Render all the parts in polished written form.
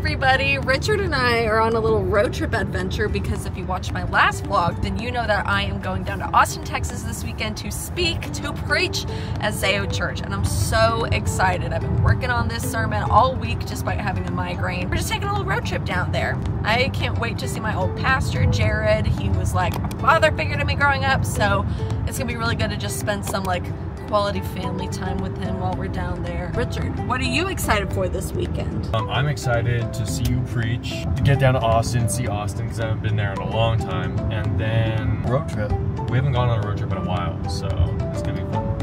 everybody. Richard and I are on a little road trip adventure because if you watched my last vlog, then you know that I am going down to Austin, Texas this weekend to speak, to preach at Zeo Church, and I'm so excited. I've been working on this sermon all week despite having a migraine. We're just taking a little road trip down there. I can't wait to see my old pastor, Jared. He was like a father figure to me growing up, so it's gonna be really good to just spend some like quality family time with him while we're down there. Richard, what are you excited for this weekend? I'm excited to see you preach, to get down to Austin, see Austin because I haven't been there in a long time, and then road trip. We haven't gone on a road trip in a while, so it's gonna be fun.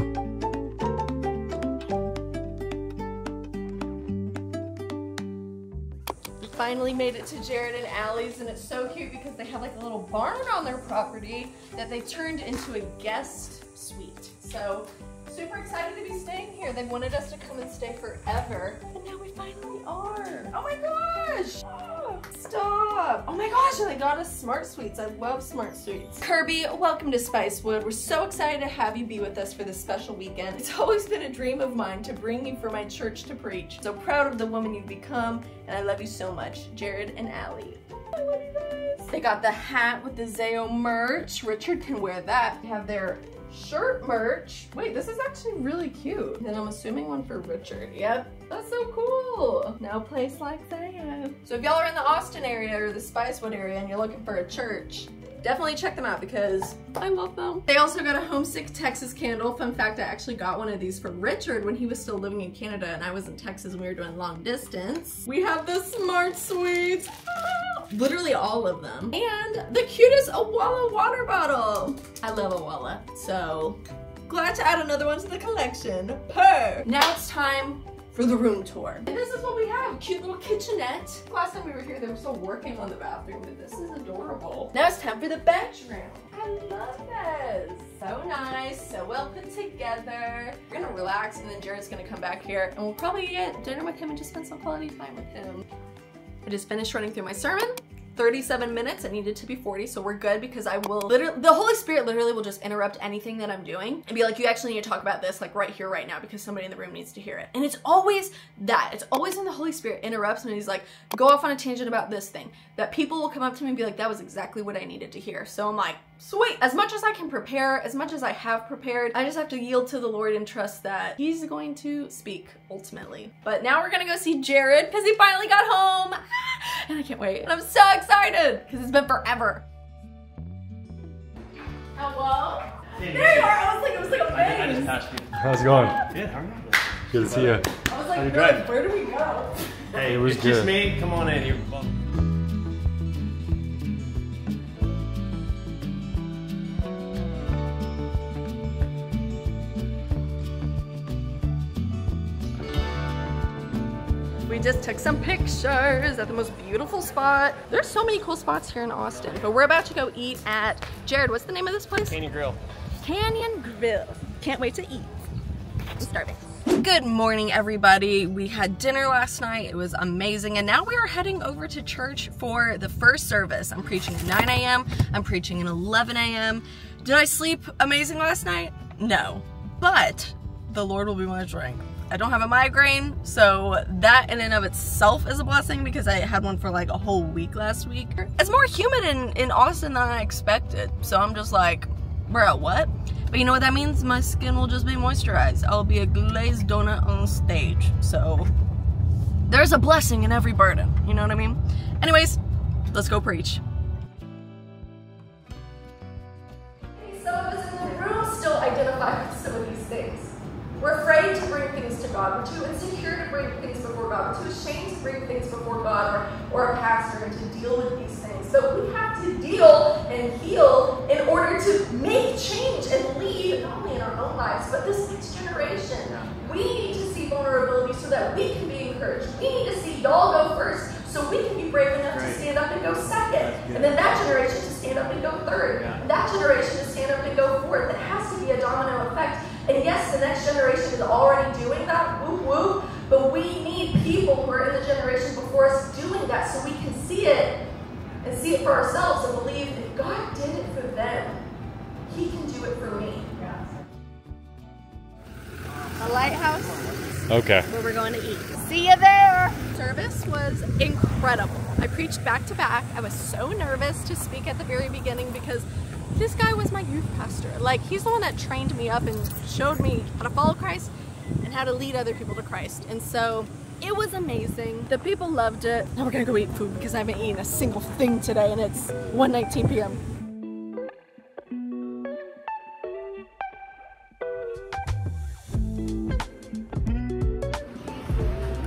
We finally made it to Jared and Allie's, and it's so cute because they have like a little barn on their property that they turned into a guest suite. So super excited to be staying here. They wanted us to come and stay forever, and now we finally are. Oh my gosh! Oh, stop! Oh my gosh, and they got us smart suites. I love smart suites. Kirby, welcome to Spicewood. We're so excited to have you be with us for this special weekend. It's always been a dream of mine to bring you for my church to preach. So proud of the woman you've become, and I love you so much, Jared and Allie. I love you guys. They got the hat with the Zeo merch. Richard can wear that. They have their shirt merch. Wait, this is actually really cute. Then I'm assuming one for Richard. Yep, that's so cool. No place like Zeo. So if y'all are in the Austin area or the Spicewood area and you're looking for a church, definitely check them out because I love them. They also got a Homesick Texas candle. Fun fact, I actually got one of these for Richard when he was still living in Canada and I was in Texas and we were doing long distance. We have the smart suites. Literally all of them. And the cutest Awala water bottle. I love Awala, so glad to add another one to the collection. Purr. Now it's time for the room tour. And this is what we have, cute little kitchenette. Last time we were here, they were still working on the bathroom, but this is adorable. Now it's time for the bedroom. I love this. So nice, so well put together. We're gonna relax and then Jared's gonna come back here and we'll probably get dinner with him and just spend some quality time with him. I just finished running through my sermon. 37 minutes, it needed to be 40, so we're good because I will literally, the Holy Spirit literally will just interrupt anything that I'm doing and be like, you actually need to talk about this like right here, right now, because somebody in the room needs to hear it. And it's always that. It's always when the Holy Spirit interrupts and he's like, go off on a tangent about this thing, that people will come up to me and be like, that was exactly what I needed to hear. So I'm like, sweet. As much as I can prepare, as much as I have prepared, I just have to yield to the Lord and trust that he's going to speak ultimately. But now we're gonna go see Jared because he finally got home and I can't wait. And I'm so excited because it's been forever. Hello? There you are. It was like a bang. I just passed you. How's it going? Good, how are you? Good to see you. I was like, good, where do we go? Hey, it was it's good. Just me. Come on in. You're We just took some pictures at the most beautiful spot. There's so many cool spots here in Austin, but we're about to go eat at, Jared, what's the name of this place? Canyon Grill. Canyon Grill. Can't wait to eat. I'm starving. Good morning, everybody. We had dinner last night. It was amazing. And now we are heading over to church for the first service. I'm preaching at 9 a.m. I'm preaching at 11 a.m. Did I sleep amazing last night? No, but the Lord will be my strength. I don't have a migraine, so that in and of itself is a blessing because I had one for like a whole week last week. It's more humid in Austin than I expected, so I'm just like, bro, what? But you know what that means? My skin will just be moisturized. I'll be a glazed donut on stage, so there's a blessing in every burden, you know what I mean? Anyways, let's go preach. Some of us in the room still identify with some of these things. We're afraid to bring things to God. We're too insecure to bring things before God. We're too ashamed to bring things before God or a pastor and to deal with these things. But we have to deal and heal in order to make change and lead not only in our own lives, but this next generation. We need to see vulnerability so that we can be encouraged. We need to see y'all go first so we can be brave enough to stand up and go second. And then that generation to stand up and go third. And that generation to stand up and go fourth. It has to be a domino effect. And yes, the next generation is already doing that, whoop whoop, but we need people who are in the generation before us doing that so we can see it and see it for ourselves and believe if God did it for them, he can do it for me. A lighthouse Okay. Where we're going to eat. See you there! Service was incredible. I preached back to back. I was so nervous to speak at the very beginning because this guy was my youth pastor. Like, he's the one that trained me up and showed me how to follow Christ and how to lead other people to Christ. And so it was amazing. The people loved it. Now we're gonna go eat food because I haven't eaten a single thing today and it's 1:19 p.m.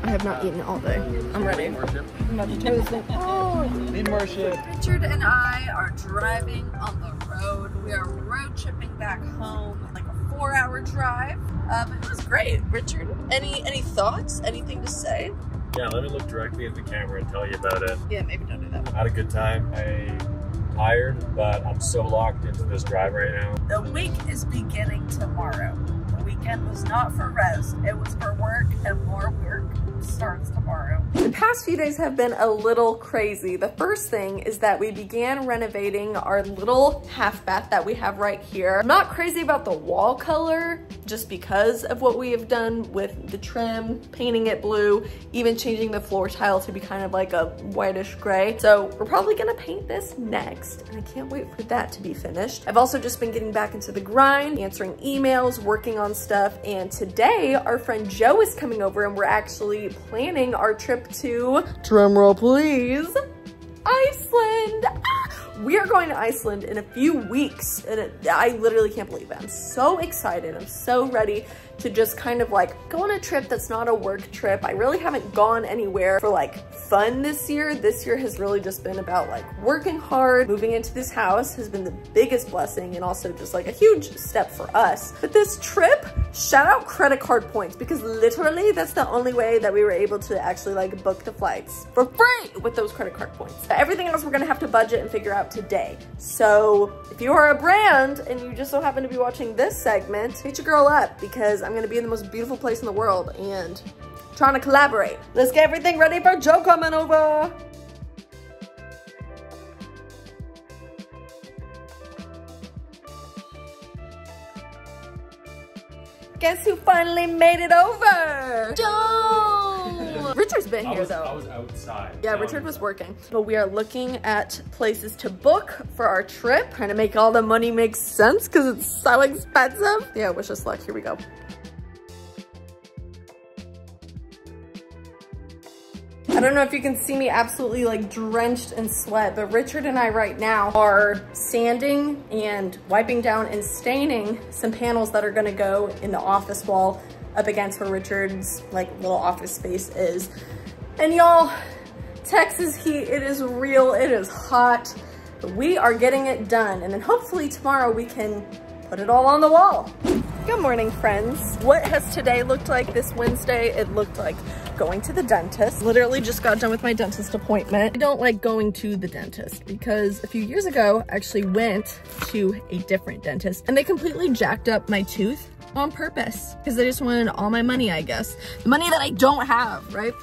I have not eaten all day. I'm ready. I'm about to try this thing. Oh, Need more shit. Richard and I are driving on the road. We are road tripping back home, like a 4-hour drive. It was great. Richard, any thoughts? Anything to say? Yeah, let me look directly at the camera and tell you about it. Yeah, maybe don't do that. I had a good time. I'm tired, but I'm so locked into this drive right now. The week is beginning tomorrow. The weekend was not for rest. It was for work, and more work starts tomorrow. The past few days have been a little crazy. The first thing is that we began renovating our little half bath that we have right here. I'm not crazy about the wall color just because of what we have done with the trim, painting it blue, even changing the floor tile to be kind of like a whitish gray. So we're probably gonna paint this next, and I can't wait for that to be finished. I've also just been getting back into the grind, answering emails, working on stuff, and today our friend Joe is coming over and we're actually planning our trip to, drumroll please, Iceland. We are going to Iceland in a few weeks, and I literally can't believe it. I'm so excited. I'm so ready to just kind of like go on a trip that's not a work trip. I really haven't gone anywhere for like fun this year. This year has really just been about like working hard. Moving into this house has been the biggest blessing and also just like a huge step for us. But this trip, shout out credit card points, because literally that's the only way that we were able to actually like book the flights for free with those credit card points. Everything else we're gonna have to budget and figure out today. So if you are a brand and you just so happen to be watching this segment, hit your girl up, because I'm gonna be in the most beautiful place in the world and trying to collaborate. Let's get everything ready for Joe coming over. Guess who finally made it over? Joe! Richard's been here though. I was outside. Yeah, Richard was working. But we are looking at places to book for our trip, trying to make all the money make sense because it's so expensive. Yeah, wish us luck. Here we go. I don't know if you can see me absolutely like drenched in sweat, but Richard and I right now are sanding and wiping down and staining some panels that are gonna go in the office wall up against where Richard's like little office space is. And y'all, Texas heat, it is real, it is hot, but we are getting it done. And then hopefully tomorrow we can put it all on the wall. Good morning, friends. What has today looked like this Wednesday? It looked like going to the dentist. Literally just got done with my dentist appointment. I don't like going to the dentist because a few years ago, I actually went to a different dentist and they completely jacked up my tooth on purpose because they just wanted all my money, I guess. The money that I don't have, right?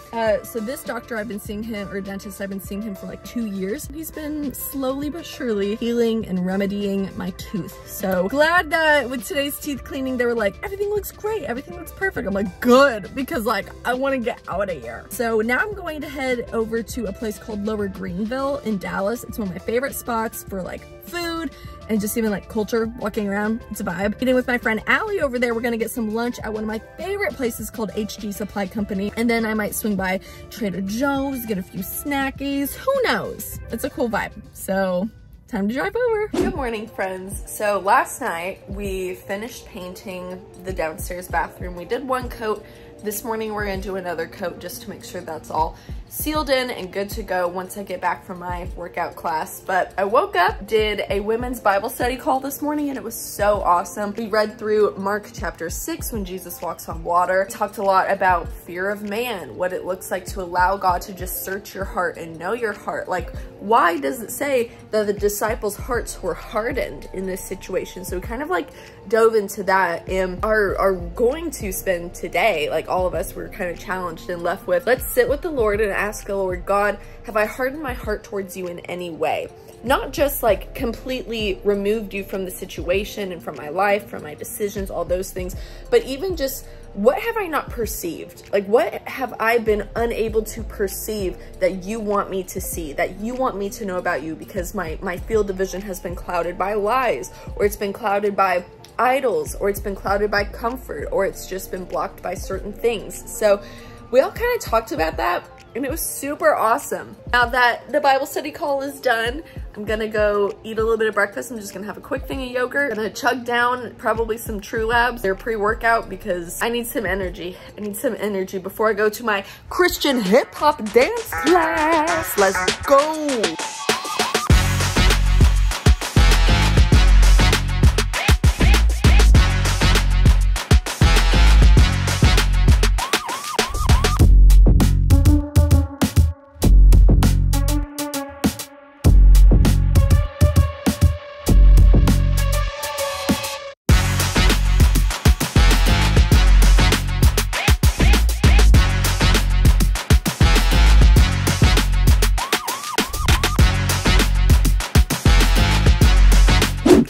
So this doctor, I've been seeing him, or dentist, I've been seeing him for like 2 years. He's been slowly but surely healing and remedying my tooth. So glad that with today's teeth cleaning, they were like, everything looks great, everything looks perfect. I'm like, good, because like, I want to get out of here. So now I'm going to head over to a place called Lower Greenville in Dallas. It's one of my favorite spots for like food and just even like culture, walking around, it's a vibe. Eating with my friend Allie over there, we're gonna get some lunch at one of my favorite places called HG Supply Company. And then I might swing by Trader Joe's, get a few snackies, who knows? It's a cool vibe. So time to drive over. Good morning, friends. So last night we finished painting the downstairs bathroom. We did one coat. This morning we're gonna do another coat just to make sure that's all sealed in and good to go once I get back from my workout class. But I woke up, did a women's Bible study call this morning, and it was so awesome. We read through Mark chapter 6 when Jesus walks on water. Talked a lot about fear of man, what it looks like to allow God to just search your heart and know your heart. Like, why does it say that the disciples' hearts were hardened in this situation? So we kind of like dove into that and are going to spend today, like all of us were kind of challenged and left with, let's sit with the Lord and ask the Lord, God, have I hardened my heart towards you in any way? not just like completely removed you from the situation and from my life, from my decisions, all those things, but even just what have I not perceived? Like, what have I been unable to perceive that you want me to see, that you want me to know about you, because my field of vision has been clouded by lies, or it's been clouded by idols, or it's been clouded by comfort, or it's just been blocked by certain things. So we all kind of talked about that, and it was super awesome. Now that the Bible study call is done, I'm gonna go eat a little bit of breakfast. I'm just gonna have a quick thing of yogurt. I'm gonna chug down probably some True Labs. They're pre-workout because I need some energy. I need some energy before I go to my Christian hip hop dance class. Let's go.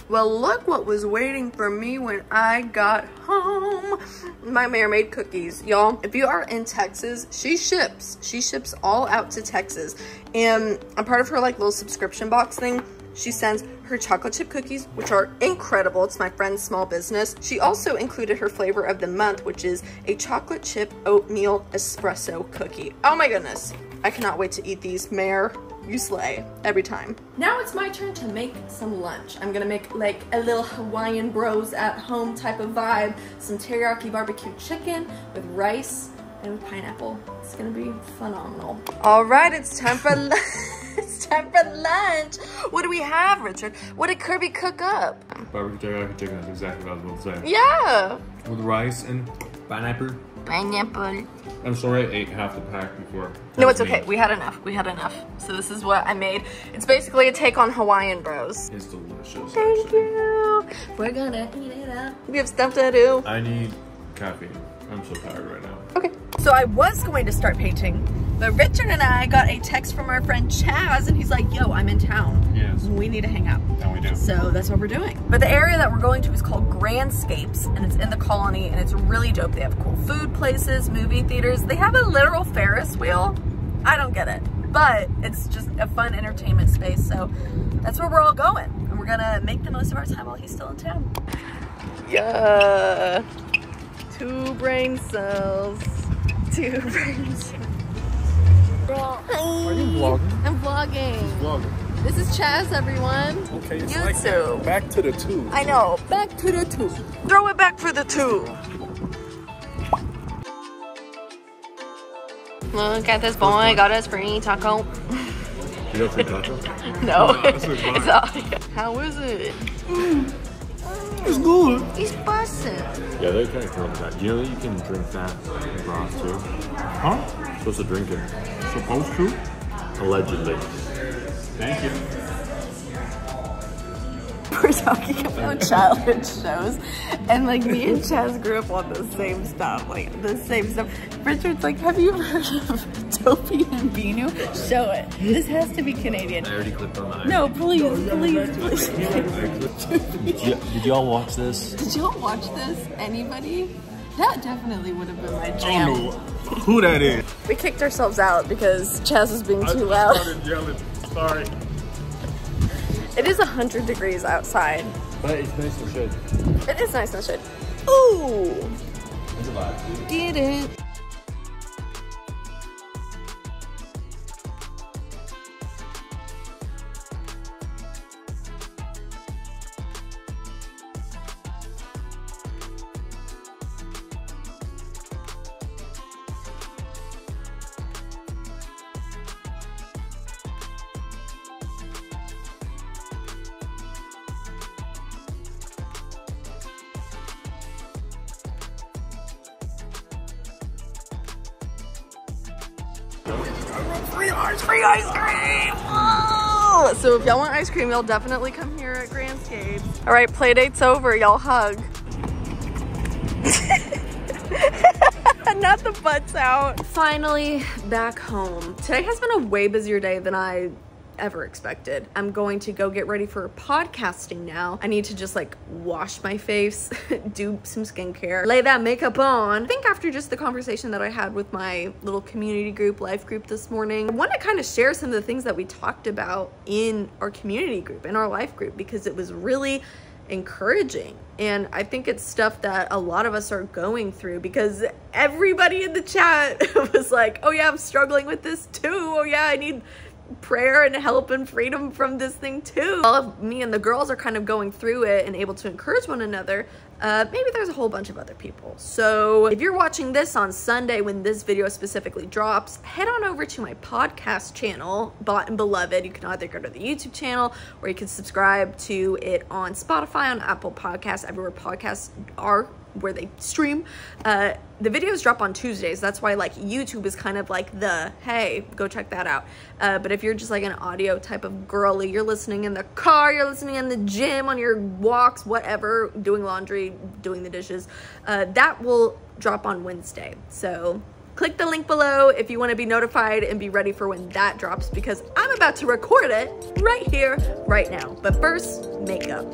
Well, look what was waiting for me when I got home. My mermaid cookies. Y'all, if you are in Texas, she ships all out to Texas. And I'm part of her like little subscription box thing. She sends her chocolate chip cookies, which are incredible. It's my friend's small business. She also included her flavor of the month, which is a chocolate chip oatmeal espresso cookie. Oh my goodness. I cannot wait to eat these, Mare. You slay every time. Now it's my turn to make some lunch. I'm gonna make like a little Hawaiian bros at home type of vibe. Some teriyaki barbecue chicken with rice and with pineapple. It's gonna be phenomenal. All right, it's time for lunch. It's time for lunch. What do we have, Richard? What did Kirby cook up? Barbecue teriyaki chicken, that's exactly what I was about to say. Yeah. With rice and pineapple. Pineapple. I'm sorry I ate half the pack before. No, it's okay. We had enough. We had enough. So this is what I made. It's basically a take on Hawaiian bros. It's delicious. Thank you. We're gonna eat it up. We have stuff to do. I need caffeine. I'm so tired right now. Okay. So I was going to start painting, but Richard and I got a text from our friend Chaz, and he's like, yo, I'm in town. Yes. We need to hang out. And we do. So that's what we're doing. But the area that we're going to is called Grandscapes, and it's in the Colony, and it's really dope. They have cool food places, movie theaters. They have a literal Ferris wheel. I don't get it, but it's just a fun entertainment space. So that's where we're all going, and we're gonna make the most of our time while he's still in town. Yeah. 2 brain cells. 2 brain cells. Are you vlogging? I'm vlogging. Vlogging. This is Chaz, everyone. Okay, it's YouTube. like back to the 2. I know. Back to the 2. Throw it back for the 2. Look at this boy. Got us free taco. You got free taco? No. It's all. How is it? It's good. It's busted. Yeah, they kind of curl that. You know that you can drink that in broth too? Huh? Supposed to drink it. Supposed to? Allegedly. Thank you. We're talking about childhood shows, and like me and Chaz grew up on the same stuff, like the same stuff. Richard's like, have you heard of Topi and Binu? Show it. This has to be Canadian. I already clicked on that. No, please, please. Did y'all watch this? Did y'all watch this? Anybody? That definitely would have been my jam. I don't know who that is. We kicked ourselves out because Chaz was being too loud. I started yelling. Sorry. It is 100 degrees outside. But it's nice and shade. It is nice and shade. Ooh! It's a vibe. Get it. Free ice cream! Oh! So if y'all want ice cream, y'all definitely come here at Grandscapes. All right, play date's over. Y'all hug. Not the butts out. Finally back home. Today has been a way busier day than I ever expected. I'm going to go get ready for podcasting now. I need to just like wash my face, do some skincare, lay that makeup on. I think after just the conversation that I had with my little community group, life group this morning, I want to kind of share some of the things that we talked about in our community group, in our life group, because it was really encouraging. And I think it's stuff that a lot of us are going through, because everybody in the chat was like, oh yeah, I'm struggling with this too. Oh yeah, I need prayer and help and freedom from this thing too. All of me and the girls are kind of going through it and able to encourage one another. Maybe there's a whole bunch of other people. So if you're watching this on Sunday when this video specifically drops, head on over to my podcast channel, Bought and Beloved. You can either go to the YouTube channel or you can subscribe to it on Spotify, on Apple Podcasts, everywhere podcasts are, where they stream. The videos drop on Tuesdays. That's why like YouTube is kind of like the, hey, go check that out. But if you're just like an audio type of girly, you're listening in the car, you're listening in the gym, on your walks, whatever, doing laundry, doing the dishes, that will drop on Wednesday. So click the link below if you want to be notified and be ready for when that drops, because I'm about to record it right here, right now. But first, makeup.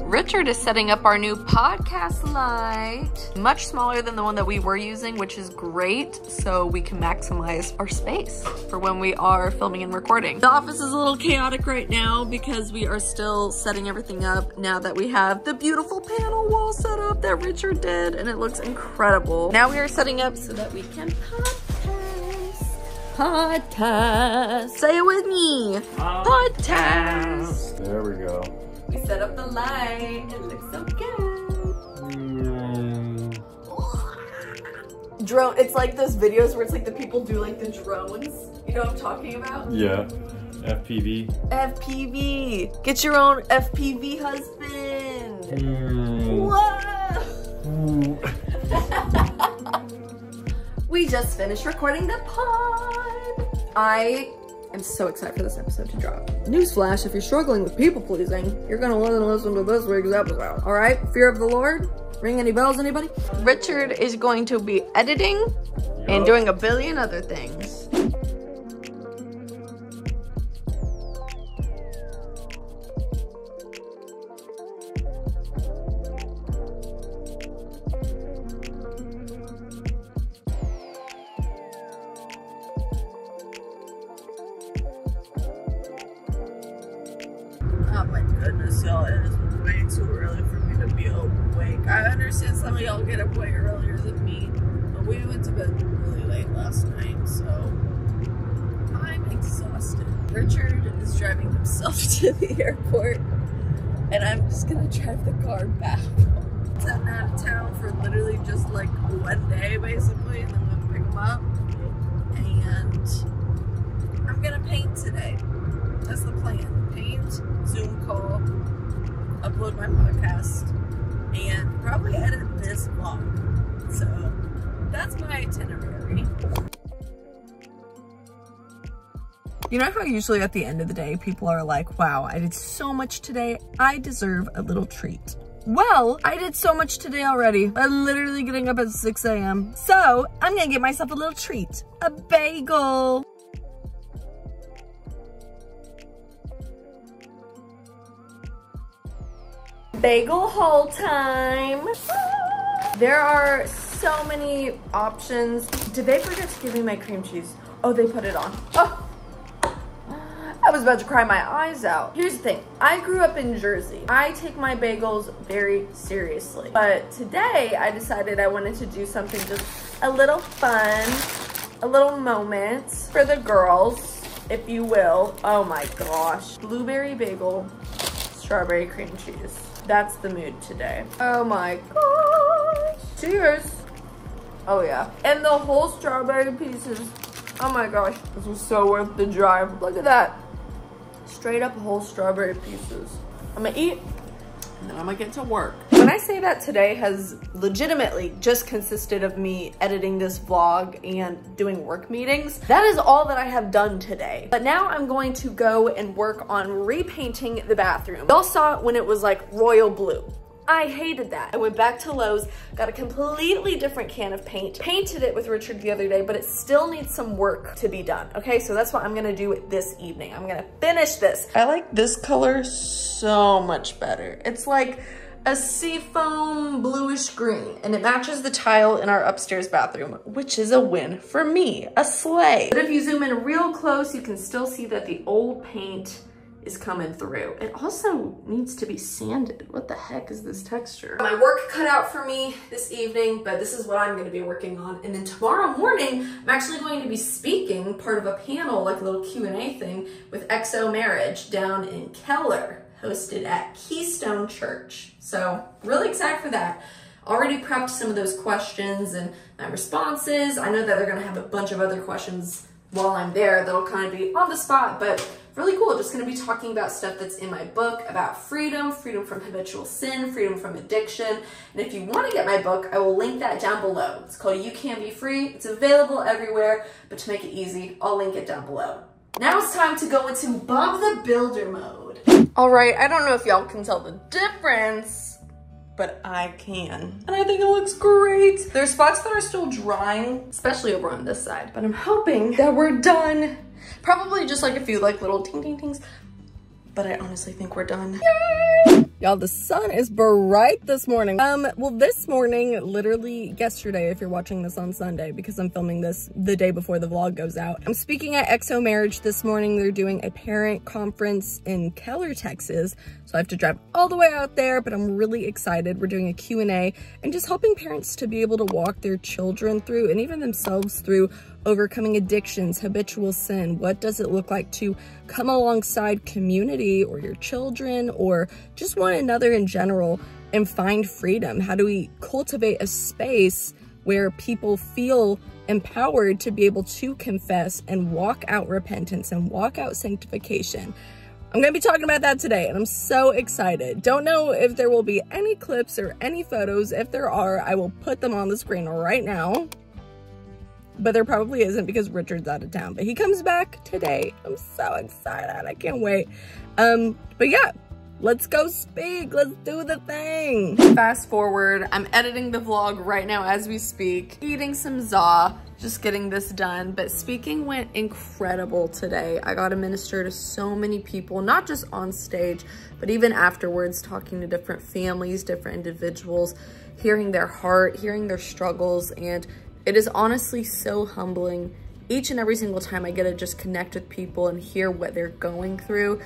Richard is setting up our new podcast light. Much smaller than the one that we were using, which is great, so we can maximize our space for when we are filming and recording. The office is a little chaotic right now because we are still setting everything up now that we have the beautiful panel wall set up that Richard did, and it looks incredible. Now we are setting up so that we can podcast. Say it with me. Podcast. There we go. We set up the light. It looks so good. Drone. It's like those videos where it's like the people do like the drones. You know what I'm talking about? Yeah. FPV. FPV. Get your own FPV husband. Whoa. We just finished recording the pod. I'm so excited for this episode to drop. Newsflash, if you're struggling with people pleasing, you're gonna want to listen to this week's episode. All right, fear of the Lord? Ring any bells, anybody? Richard is going to be editing and doing a billion other things. Oh my goodness, y'all, it is way too early for me to be awake. I understand some of y'all get up way earlier than me, but we went to bed really late last night, so I'm exhausted. Richard is driving himself to the airport, and I'm just gonna drive the car back. I'm out of town for literally just like one day, basically, and then I'm gonna pick him up, and I'm gonna paint today. That's the plan. Paint, Zoom call, upload my podcast, and probably edit this vlog. So that's my itinerary. You know how usually at the end of the day, people are like, wow, I did so much today. I deserve a little treat. Well, I did so much today already. I'm literally getting up at 6 a.m. So I'm gonna get myself a little treat, a bagel. Bagel haul time. There are so many options. Did they forget to give me my cream cheese? Oh, they put it on. Oh, I was about to cry my eyes out. Here's the thing. I grew up in Jersey. I take my bagels very seriously. But today I decided I wanted to do something just a little fun, a little moment for the girls, if you will. Oh my gosh. Blueberry bagel, strawberry cream cheese. That's the mood today. Oh my gosh. Cheers. Oh yeah. And the whole strawberry pieces. Oh my gosh. This was so worth the drive. Look at that. Straight up whole strawberry pieces. I'm gonna eat and then I'm gonna get to work. When I say that today has legitimately just consisted of me editing this vlog and doing work meetings, that is all that I have done today. But now I'm going to go and work on repainting the bathroom. Y'all saw it when it was like royal blue. I hated that. I went back to Lowe's, got a completely different can of paint, painted it with Richard the other day, but it still needs some work to be done. Okay, so that's what I'm gonna do this evening. I'm gonna finish this. I like this color so much better. It's like a seafoam bluish green, and it matches the tile in our upstairs bathroom, which is a win for me, a slay. But if you zoom in real close, you can still see that the old paint is coming through. It also needs to be sanded. What the heck is this texture? My work cut out for me this evening, but this is what I'm gonna be working on. And then tomorrow morning, I'm actually going to be speaking part of a panel, like a little Q&A thing with XO Marriage down in Keller, hosted at Keystone Church. So really excited for that. Already prepped some of those questions and my responses. I know that they're gonna have a bunch of other questions while I'm there that'll kind of be on the spot, but really cool. Just gonna be talking about stuff that's in my book about freedom, freedom from habitual sin, freedom from addiction. And if you wanna get my book, I will link that down below. It's called You Can Be Free. It's available everywhere, but to make it easy, I'll link it down below. Now it's time to go into Bob the Builder mode. All right, I don't know if y'all can tell the difference, but I can. And I think it looks great. There's spots that are still drying, especially over on this side, but I'm hoping that we're done. Probably just like a few like little ting ting tings, but I honestly think we're done. Yay! Y'all, the sun is bright this morning. Well, this morning, literally yesterday, if you're watching this on Sunday, because I'm filming this the day before the vlog goes out. I'm speaking at XO Marriage this morning. They're doing a parent conference in Keller, Texas. So I have to drive all the way out there, but I'm really excited. We're doing a Q&A and just helping parents to be able to walk their children through and even themselves through overcoming addictions, habitual sin. What does it look like to come alongside community or your children or just one another in general and find freedom? How do we cultivate a space where people feel empowered to be able to confess and walk out repentance and walk out sanctification? I'm gonna be talking about that today and I'm so excited. Don't know if there will be any clips or any photos. If there are, I will put them on the screen right now. But there probably isn't because Richard's out of town, but he comes back today. I'm so excited, I can't wait. But yeah, let's go speak, let's do the thing. Fast forward, I'm editing the vlog right now as we speak, eating some za, just getting this done. But speaking went incredible today. I got to minister to so many people, not just on stage, but even afterwards, talking to different families, different individuals, hearing their heart, hearing their struggles, and it is honestly so humbling each and every single time I get to just connect with people and hear what they're going through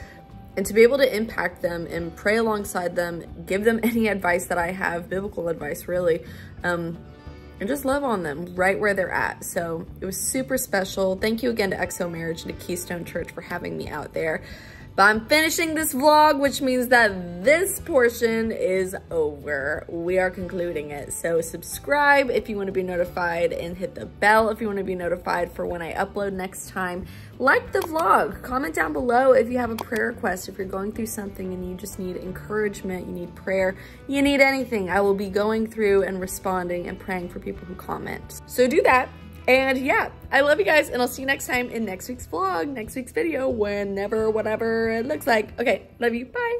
and to be able to impact them and pray alongside them, give them any advice that I have, biblical advice really, and just love on them right where they're at. So it was super special. Thank you again to XO Marriage and to Keystone Church for having me out there. But I'm finishing this vlog, which means that this portion is over. We are concluding it. So subscribe if you want to be notified and hit the bell if you want to be notified for when I upload next time. Like the vlog, comment down below if you have a prayer request, if you're going through something and you just need encouragement, you need prayer, you need anything. I will be going through and responding and praying for people who comment. So do that. And yeah, I love you guys and I'll see you next time in next week's vlog, next week's video, whenever, whatever it looks like. Okay, love you, bye.